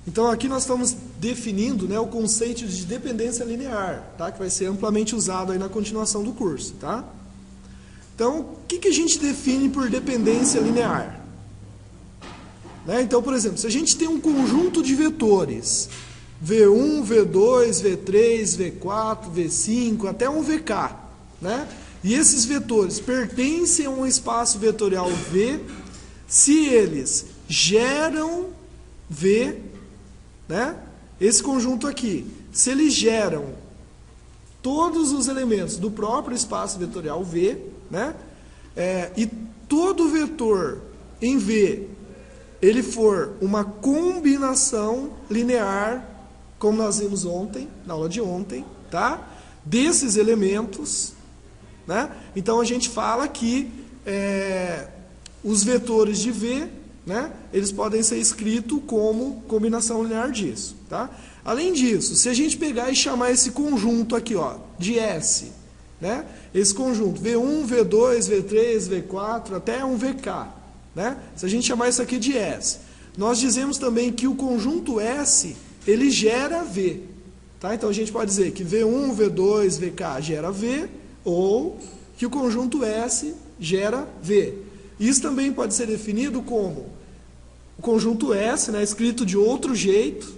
Então, aqui nós estamos definindo, né, o conceito de dependência linear, tá? Que vai ser amplamente usado aí na continuação do curso. Tá? Então, o que a gente define por dependência linear? Né? Então, por exemplo, se a gente tem um conjunto de vetores, V1, V2, V3, V4, V5, até um VK, né? E esses vetores pertencem a um espaço vetorial V, se eles geram V, né? Esse conjunto aqui, se eles geram todos os elementos do próprio espaço vetorial V, né? E todo vetor em V, ele for uma combinação linear, como nós vimos ontem, na aula de ontem, tá? Desses elementos, né? Então a gente fala que os vetores de V, né, eles podem ser escritos como combinação linear disso. Tá? Além disso, se a gente pegar e chamar esse conjunto aqui, ó, de S, né, esse conjunto V1, V2, V3, V4, até um VK, né, se a gente chamar isso aqui de S, nós dizemos também que o conjunto S, ele gera V. Tá? Então a gente pode dizer que V1, V2, VK gera V, ou que o conjunto S gera V. Isso também pode ser definido como o conjunto S, né, escrito de outro jeito,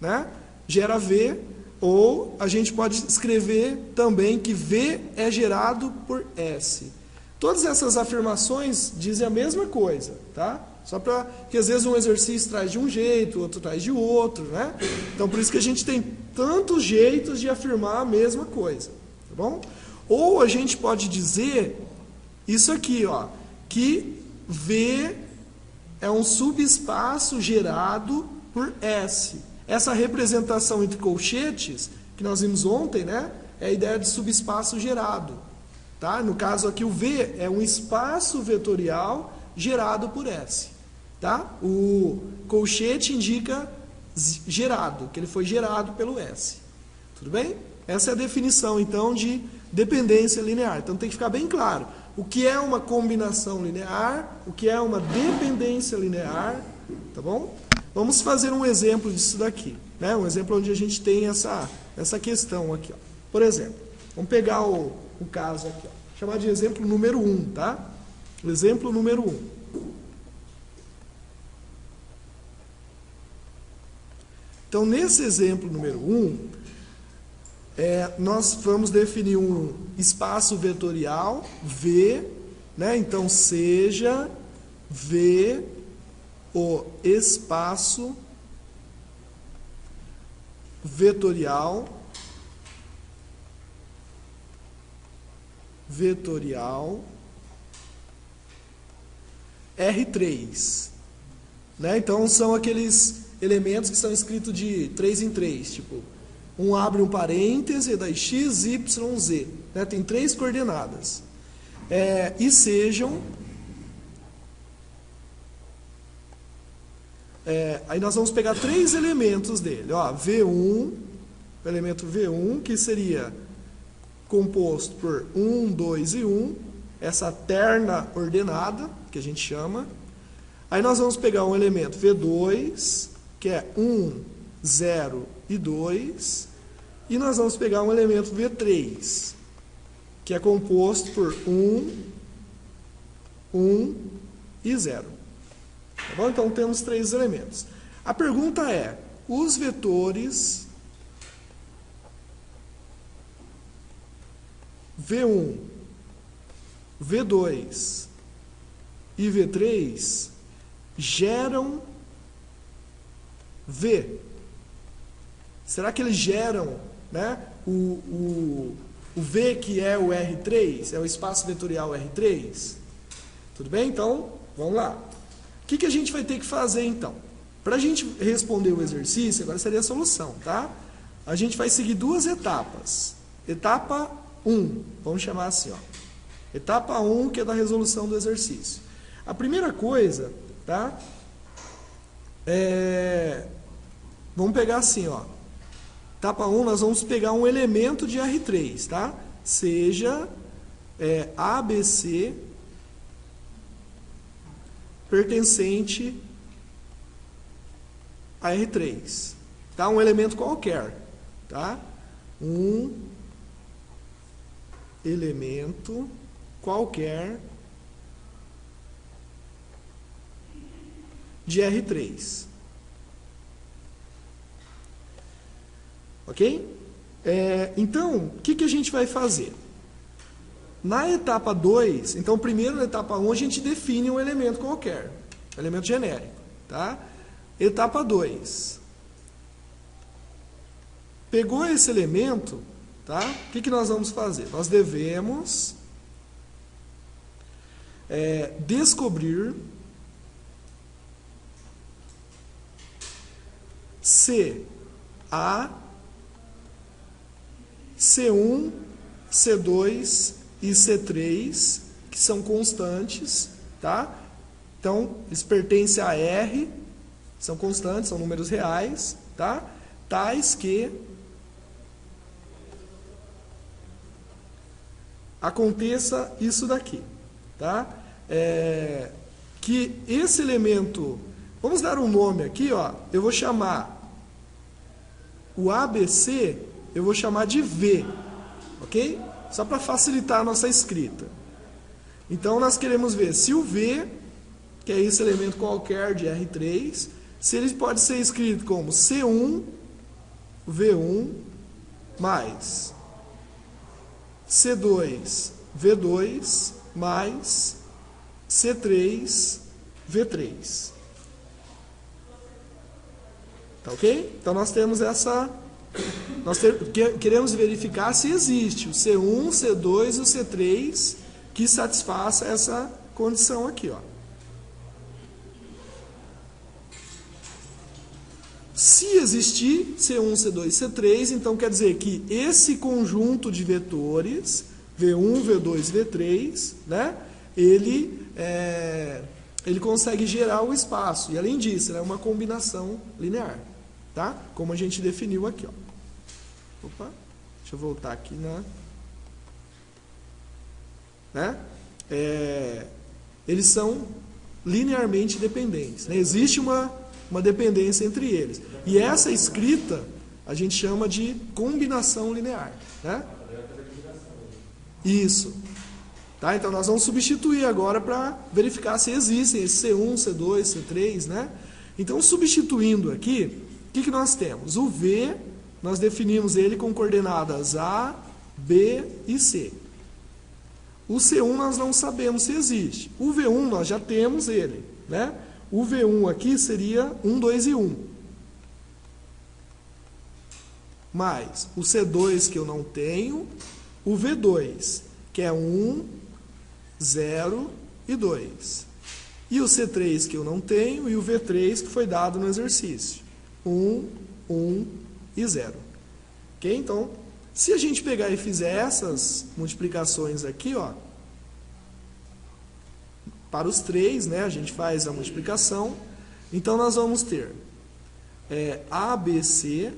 né, gera V, ou a gente pode escrever também que V é gerado por S. Todas essas afirmações dizem a mesma coisa, tá? Só para que às vezes um exercício traz de um jeito, outro traz de outro, né? Então por isso que a gente tem tantos jeitos de afirmar a mesma coisa, tá bom? Ou a gente pode dizer isso aqui, ó, que V é um subespaço gerado por S. Essa representação entre colchetes, que nós vimos ontem, né, é a ideia de subespaço gerado. Tá? No caso aqui, o V é um espaço vetorial gerado por S. Tá? O colchete indica gerado, que ele foi gerado pelo S. Tudo bem? Essa é a definição, então, de dependência linear. Então, tem que ficar bem claro o que é uma combinação linear, o que é uma dependência linear, tá bom? Vamos fazer um exemplo disso daqui, né? Um exemplo onde a gente tem essa questão aqui, ó. Por exemplo, vamos pegar o caso aqui, ó. Chamar de exemplo número 1, tá? O exemplo número 1. Então, nesse exemplo número 1, nós vamos definir um espaço vetorial V, né? Então, seja V o espaço vetorial R3, né? Então são aqueles elementos que são escritos de 3 em 3, tipo, um abre um parêntese, daí x, y, z, né? Tem 3 coordenadas, e sejam aí nós vamos pegar 3 elementos dele, ó, V1, o elemento V1, que seria composto por 1, 2 e 1, essa terna ordenada, que a gente chama. Aí nós vamos pegar um elemento V2, que é 1, 0 e 2, e nós vamos pegar um elemento V3, que é composto por 1, 1 e 0. Tá bom? Então temos 3 elementos. A pergunta é, os vetores V1, V2 e V3 geram V. Será que eles geram, né, o V, que é o R3, é o espaço vetorial R3? Tudo bem? Então, vamos lá. O que a gente vai ter que fazer, então? Para a gente responder o exercício, agora seria a solução, tá? A gente vai seguir 2 etapas. Etapa 1, vamos chamar assim, ó. Etapa 1, que é da resolução do exercício. A primeira coisa, tá? Vamos pegar assim, ó. Etapa 1, nós vamos pegar um elemento de R3, tá? Seja ABC pertencente a R3. Tá? Um elemento qualquer. Tá? Um elemento qualquer de R3. Ok? Então, o que a gente vai fazer? Na etapa 2, então primeiro na etapa 1 a gente define um elemento qualquer, um elemento genérico. Tá? Etapa 2. Pegou esse elemento, tá? O que nós vamos fazer? Nós devemos descobrir se A, C1, C2 e C3, que são constantes, tá? Então, eles pertencem a R, são constantes, são números reais, tá? Tais que aconteça isso daqui, tá? Que esse elemento, vamos dar um nome aqui, ó, eu vou chamar o ABC, eu vou chamar de V, ok? Só para facilitar a nossa escrita. Então, nós queremos ver se o V, que é esse elemento qualquer de R3, se ele pode ser escrito como C1, V1, mais C2, V2, mais C3, V3. Tá ok? Então, nós temos essa... queremos verificar se existe o C1, C2 e o C3 que satisfaça essa condição aqui, ó. Se existir C1, C2 e C3, então quer dizer que esse conjunto de vetores, V1, V2 e V3, né, ele consegue gerar o espaço. E além disso, é uma combinação linear, tá? Como a gente definiu aqui, ó. Opa, deixa eu voltar aqui né? Eles são linearmente dependentes, né? Existe uma dependência entre eles. E essa escrita a gente chama de combinação linear, né? Isso. Tá? Então nós vamos substituir agora para verificar se existem esse C1, C2, C3, né? Então, substituindo aqui, o que nós temos? O V, nós definimos ele com coordenadas A, B e C. O C1 nós não sabemos se existe. O V1 nós já temos ele, né? O V1 aqui seria 1, 2 e 1. Mais o C2 que eu não tenho, o V2, que é 1, 0 e 2. E o C3 que eu não tenho, e o V3 que foi dado no exercício. 1, 1 e 0. Ok? Então, se a gente pegar e fizer essas multiplicações aqui, ó, para os 3, né, a gente faz a multiplicação. Então, nós vamos ter ABC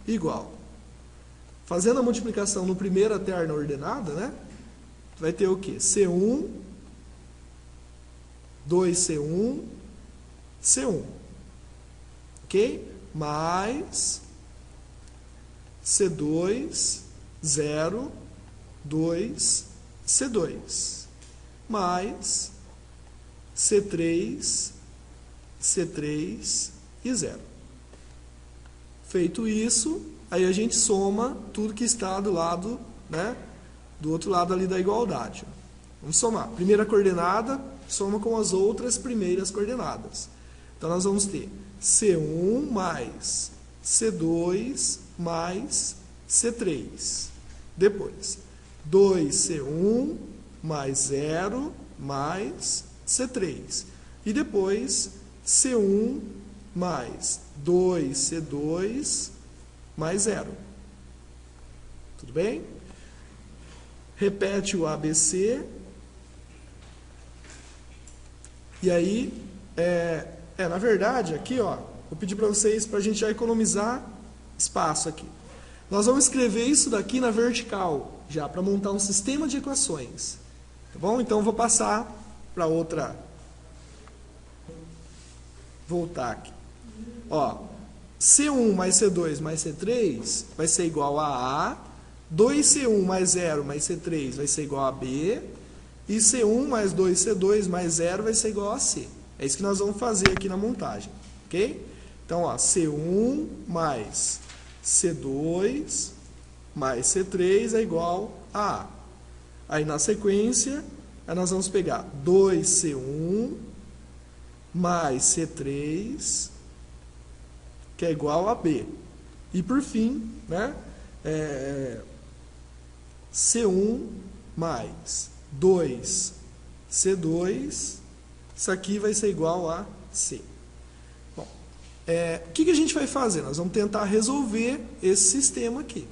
igual. Fazendo a multiplicação no primeira terna ordenada, né, vai ter o quê? C1, 2C1, C1. Ok? Mais C2, 0, 2, C2. Mais C3, C3 e 0. Feito isso, aí a gente soma tudo que está do lado, né, do outro lado ali da igualdade. Vamos somar. Primeira coordenada, soma com as outras primeiras coordenadas. Então, nós vamos ter C1 mais C2 mais C3. Depois, 2C1 mais 0 mais C3. E depois, C1 mais 2C2 mais 0. Tudo bem? Repete o ABC. E aí, na verdade, aqui, ó, vou pedir para vocês, para a gente já economizar espaço aqui. Nós vamos escrever isso daqui na vertical, já, para montar um sistema de equações. Tá bom? Então, eu vou passar para outra voltar aqui. Ó, C1 mais C2 mais C3 vai ser igual a A. 2C1 mais 0 mais C3 vai ser igual a B. E C1 mais 2C2 mais 0 vai ser igual a C. É isso que nós vamos fazer aqui na montagem. Ok? Então, ó, C1 mais C2 mais C3 é igual a A. Aí, na sequência, aí nós vamos pegar 2C1 mais C3, que é igual a B. E, por fim, né, C1 mais 2C2, isso aqui vai ser igual a C. Bom, o que a gente vai fazer? Nós vamos tentar resolver esse sistema aqui.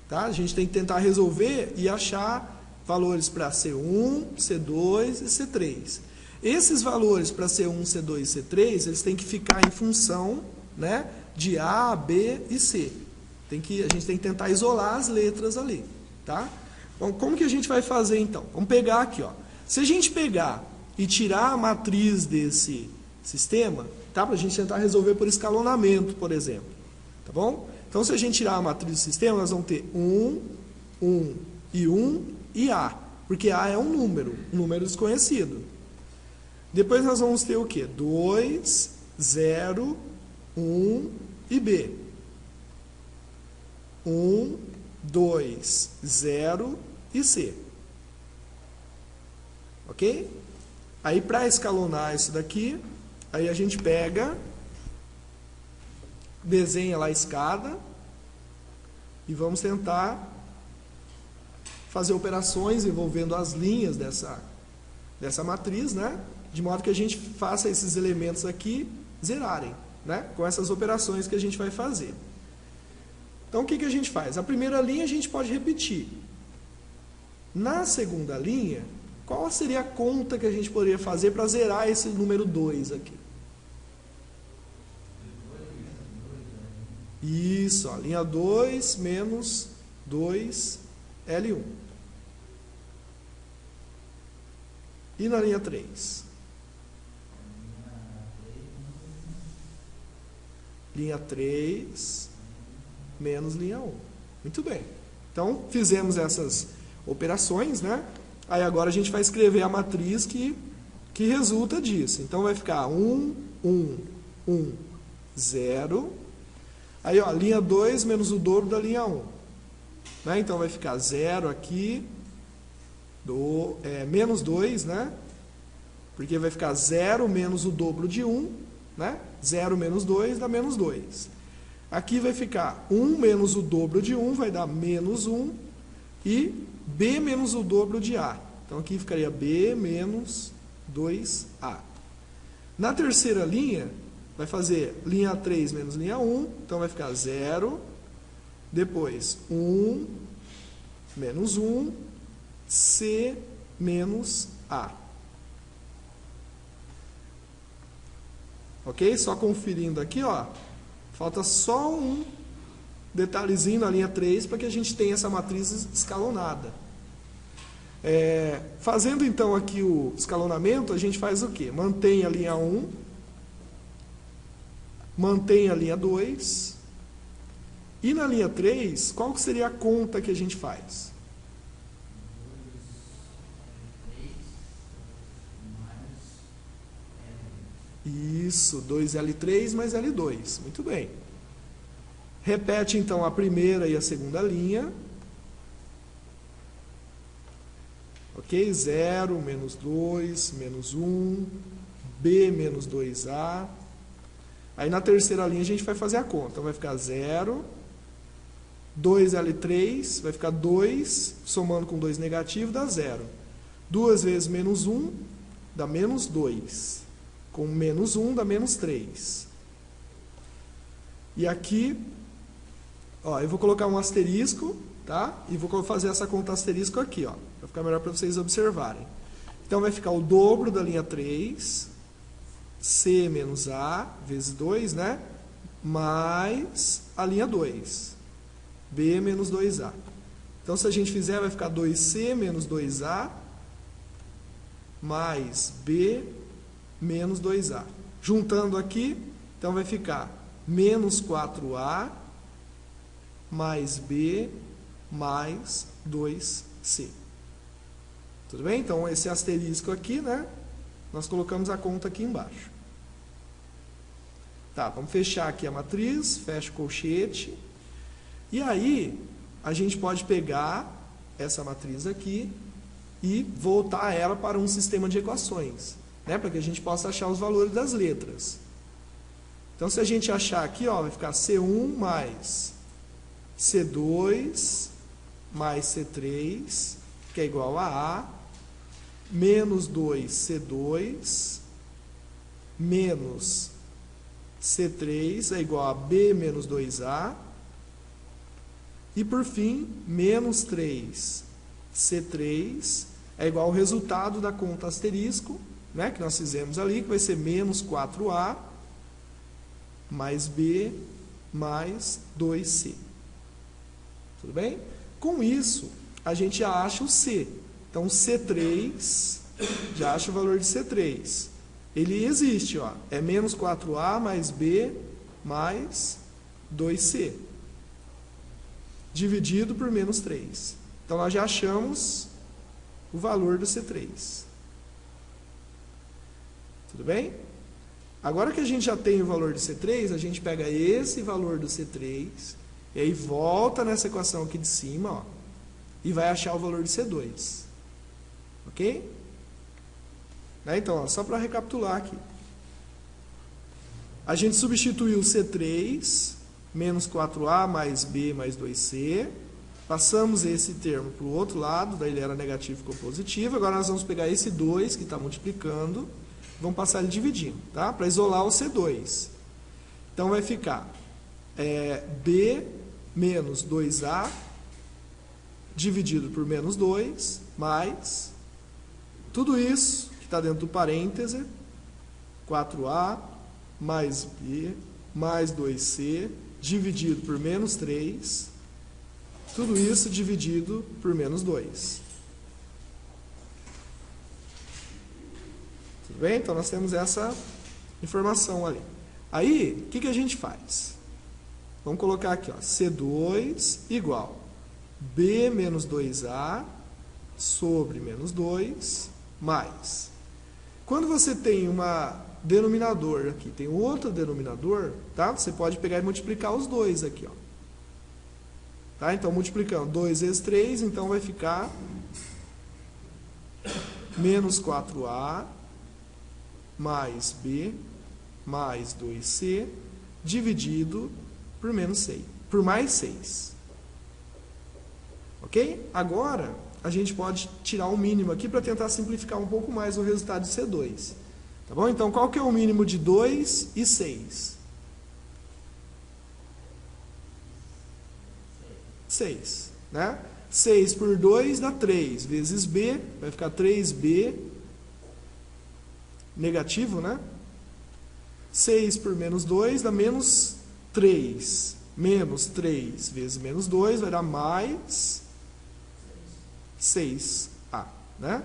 Tá? A gente tem que tentar resolver e achar valores para C1, C2 e C3. Esses valores para C1, C2 e C3, eles têm que ficar em função, né, de A, B e C. A gente tem que tentar isolar as letras ali. Tá? Bom, como que a gente vai fazer então? Vamos pegar aqui. Ó. Se a gente pegar e tirar a matriz desse sistema, tá? Para a gente tentar resolver por escalonamento, por exemplo. Tá bom? Então, se a gente tirar a matriz do sistema, nós vamos ter 1, 1 e 1 e A. Porque A é um número desconhecido. Depois nós vamos ter o quê? 2, 0, 1 e B. 1, 2, 0 e C. Ok? Aí, para escalonar isso daqui, aí a gente pega, desenha lá a escada e vamos tentar fazer operações envolvendo as linhas dessa matriz, né? De modo que a gente faça esses elementos aqui zerarem, né? Com essas operações que a gente vai fazer. Então, o que a gente faz? A primeira linha a gente pode repetir. Na segunda linha, qual seria a conta que a gente poderia fazer para zerar esse número 2 aqui? Isso, ó, linha 2 menos 2L1. E na linha 3? Linha 3 menos linha 1. Muito bem. Então, fizemos essas operações, né? Aí agora a gente vai escrever a matriz que resulta disso. Então, vai ficar 1, 1, 1, 0. Aí, ó, linha 2 menos o dobro da linha 1. Né? Então, vai ficar 0 aqui, menos 2, né? Porque vai ficar 0 menos o dobro de 1, né? 0 menos 2 dá menos 2. Aqui vai ficar 1 menos o dobro de 1, vai dar menos 1, e B menos o dobro de A. Então, aqui ficaria B menos 2A. Na terceira linha, vai fazer linha 3 menos linha 1, então vai ficar 0, depois 1 menos 1, C menos A. Ok? Só conferindo aqui, ó, falta só um detalhezinho na linha 3 para que a gente tenha essa matriz escalonada. Fazendo então aqui o escalonamento, a gente faz o quê? Mantém a linha 1, mantém a linha 2, e na linha 3, qual que seria a conta que a gente faz? Isso, 2L3 mais L2. Muito bem. Repete, então, a primeira e a segunda linha. Ok? 0, menos 2, menos 1, B menos 2A. Aí, na terceira linha, a gente vai fazer a conta. Então, vai ficar 0, 2L3, vai ficar 2, somando com 2 negativo, dá 0. 2 vezes menos 1, dá menos 2. Com menos 1 dá menos 3. E aqui, ó, eu vou colocar um asterisco, tá? E vou fazer essa conta asterisco aqui, ó, para ficar melhor para vocês observarem. Então, vai ficar o dobro da linha 3, C menos A, vezes 2, né? Mais a linha 2, B menos 2A. Então, se a gente fizer, vai ficar 2C menos 2A, mais B menos 2A. Juntando aqui, então vai ficar menos 4A mais B mais 2C. Tudo bem? Então, esse asterisco aqui, né? Nós colocamos a conta aqui embaixo. Tá, vamos fechar aqui a matriz, fecha o colchete. E aí, a gente pode pegar essa matriz aqui e voltar ela para um sistema de equações, né? Para que a gente possa achar os valores das letras. Então, se a gente achar aqui, ó, vai ficar C1 mais C2 mais C3, que é igual a A, menos 2C2 menos C3 é igual a B menos 2A, e por fim, menos 3C3 é igual ao resultado da conta asterisco, né, que nós fizemos ali, que vai ser menos 4A mais B mais 2C. Tudo bem? Com isso, a gente já acha o C. Então, C3, já acha o valor de C3. Ele existe, ó, é menos 4A mais B mais 2C, dividido por menos 3. Então, nós já achamos o valor do C3. Tudo bem? Agora que a gente já tem o valor do C3, a gente pega esse valor do C3, e aí volta nessa equação aqui de cima, ó, e vai achar o valor de C2. Ok? Né? Então, ó, só para recapitular aqui. A gente substituiu o C3, menos 4A mais B mais 2C. Passamos esse termo para o outro lado, daí ele era negativo, ficou positivo. Agora nós vamos pegar esse 2 que está multiplicando, vamos passar ele dividindo, tá? Para isolar o C2. Então vai ficar B menos 2A dividido por menos 2, mais tudo isso que está dentro do parêntese, 4A mais B mais 2C dividido por menos 3, tudo isso dividido por menos 2. Tudo bem? Então, nós temos essa informação ali. Aí, o que a gente faz? Vamos colocar aqui, ó, C2 igual B menos 2A sobre menos 2 mais. Quando você tem uma denominador aqui, tem outro denominador, tá? Você pode pegar e multiplicar os dois aqui, ó. Tá? Então, multiplicando 2 vezes 3, então vai ficar menos 4A mais B mais 2C dividido por menos 6, por mais 6. Ok? Agora, a gente pode tirar um mínimo aqui para tentar simplificar um pouco mais o resultado de C2. Tá bom? Então, qual que é o mínimo de 2 e 6? 6, né? 6 por 2 dá 3, vezes B, vai ficar 3B, negativo, né? 6 por menos 2 dá menos 3, menos 3 vezes menos 2 vai dar mais 6A, né?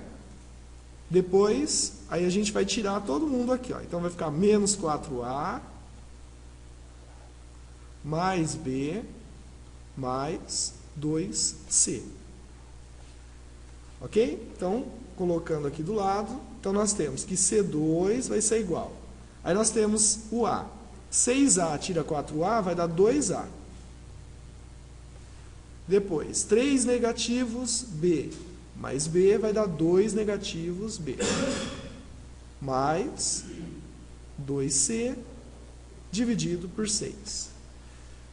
Depois, aí a gente vai tirar todo mundo aqui, ó. Então vai ficar menos 4A mais B mais 2C. Ok? Então, colocando aqui do lado, então nós temos que C2 vai ser igual. Aí nós temos o A. 6A tira 4A vai dar 2A. Depois, 3 negativos B mais B vai dar 2 negativos B. Mais 2C dividido por 6.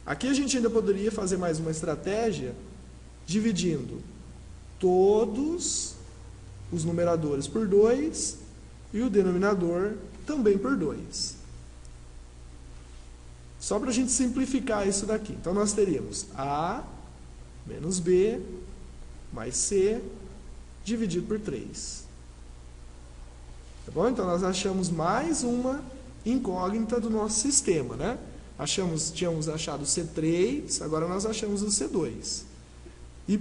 Aqui a gente ainda poderia fazer mais uma estratégia, dividindo todos os numeradores por 2 e o denominador também por 2. Só para a gente simplificar isso daqui. Então, nós teríamos A menos B mais C dividido por 3. Tá bom? Então, nós achamos mais uma incógnita do nosso sistema, né? Tínhamos achado o C3, agora nós achamos o C2. E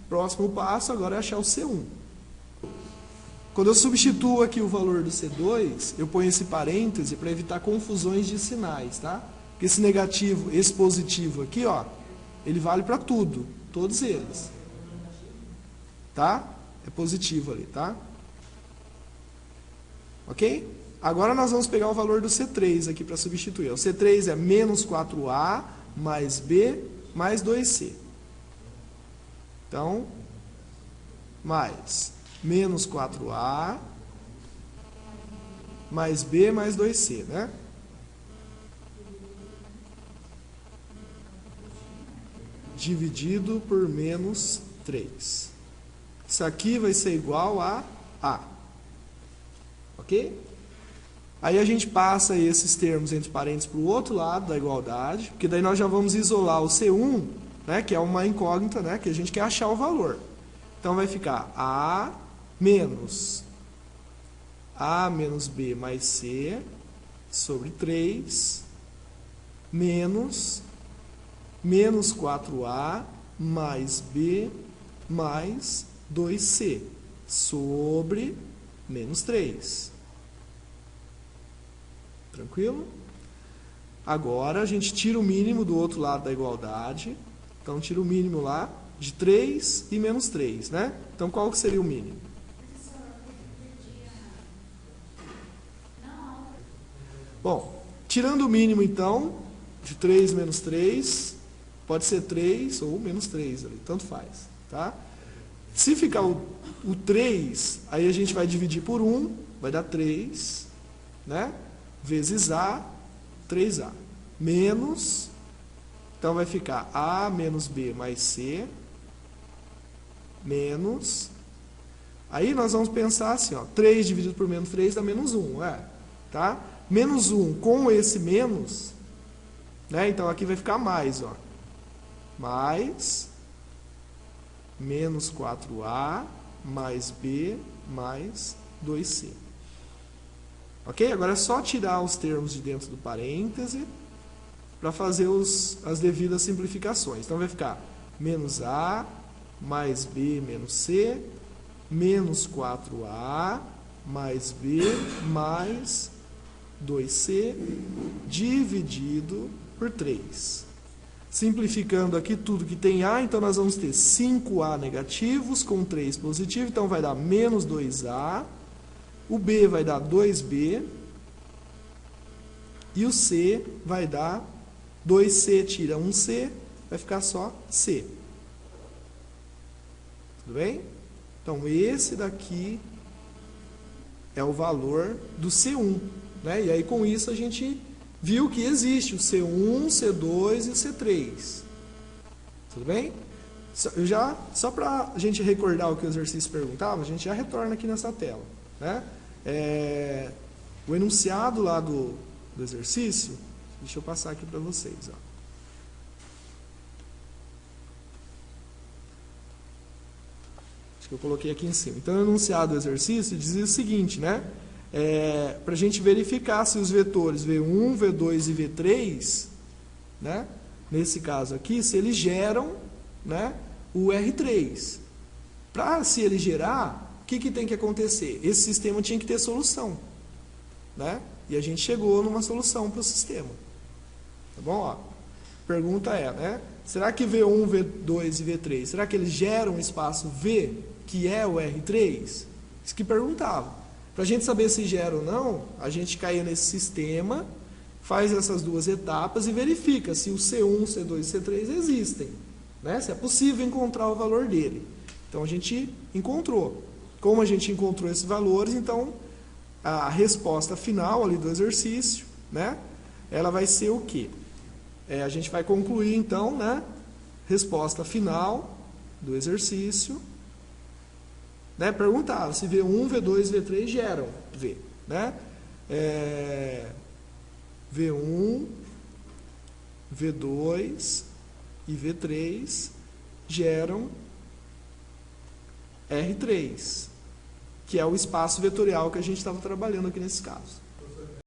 próximo passo agora é achar o C1. Quando eu substituo aqui o valor do C2, eu ponho esse parêntese para evitar confusões de sinais, tá? Porque esse negativo, esse positivo aqui, ó, ele vale para tudo, todos eles. Tá? É positivo ali, tá? Ok? Agora nós vamos pegar o valor do C3 aqui para substituir. O C3 é menos 4A mais B mais 2C. Então, mais menos 4A mais B mais 2C, né? Dividido por menos 3. Isso aqui vai ser igual a A. Ok? Aí a gente passa esses termos entre parênteses para o outro lado da igualdade, porque daí nós já vamos isolar o C1, né, que é uma incógnita, né, que a gente quer achar o valor. Então vai ficar A menos B mais C sobre 3 menos 4A mais B mais 2C sobre menos 3. Tranquilo? Agora a gente tira o mínimo do outro lado da igualdade. Então tira o mínimo lá de 3 e menos 3, né? Então qual que seria o mínimo? Bom, tirando o mínimo então, de 3 menos 3, pode ser 3 ou menos 3 ali, tanto faz, tá? Se ficar o 3, aí a gente vai dividir por 1, vai dar 3, né? Vezes A, 3A. Menos, então vai ficar A menos B mais C, menos, aí nós vamos pensar assim, ó, 3 dividido por menos 3 dá menos 1, tá? Menos 1 com esse menos, né? Então aqui vai ficar mais, ó, mais menos 4A mais B mais 2C. Ok? Agora é só tirar os termos de dentro do parêntese para fazer as devidas simplificações. Então vai ficar menos A mais B menos C menos 4A mais B mais 2C dividido por 3. Simplificando aqui tudo que tem A, então nós vamos ter 5A negativos com 3 positivo, então vai dar menos 2A, o B vai dar 2B, e o C vai dar 2C, tira 1C, vai ficar só C. Tudo bem? Então esse daqui é o valor do C1, né? E aí com isso a gente viu que existe o C1, C2 e o C3. Tudo bem? Só para a gente recordar o que o exercício perguntava, a gente já retorna aqui nessa tela, né? O enunciado lá do exercício, deixa eu passar aqui para vocês, ó. Acho que eu coloquei aqui em cima. Então, o enunciado do exercício dizia o seguinte, né? Para a gente verificar se os vetores V1, V2 e V3, né, nesse caso aqui, se eles geram, né, o R3. Para se ele gerar, o que tem que acontecer? Esse sistema tinha que ter solução, né? E a gente chegou numa solução para o sistema. Tá bom? Ó, pergunta né? Será que V1, V2 e V3, será que eles geram o espaço V, que é o R3? Isso que perguntava. Para a gente saber se gera ou não, a gente caía nesse sistema, faz essas duas etapas e verifica se o C1, C2 e C3 existem, né? Se é possível encontrar o valor dele. Então a gente encontrou. Como a gente encontrou esses valores, então a resposta final ali do exercício, né? Ela vai ser o quê? A gente vai concluir então, né? Resposta final do exercício. Né, perguntava se V1, V2 e V3 geram V. Né? V1, V2 e V3 geram R3, que é o espaço vetorial que a gente estava trabalhando aqui nesse caso.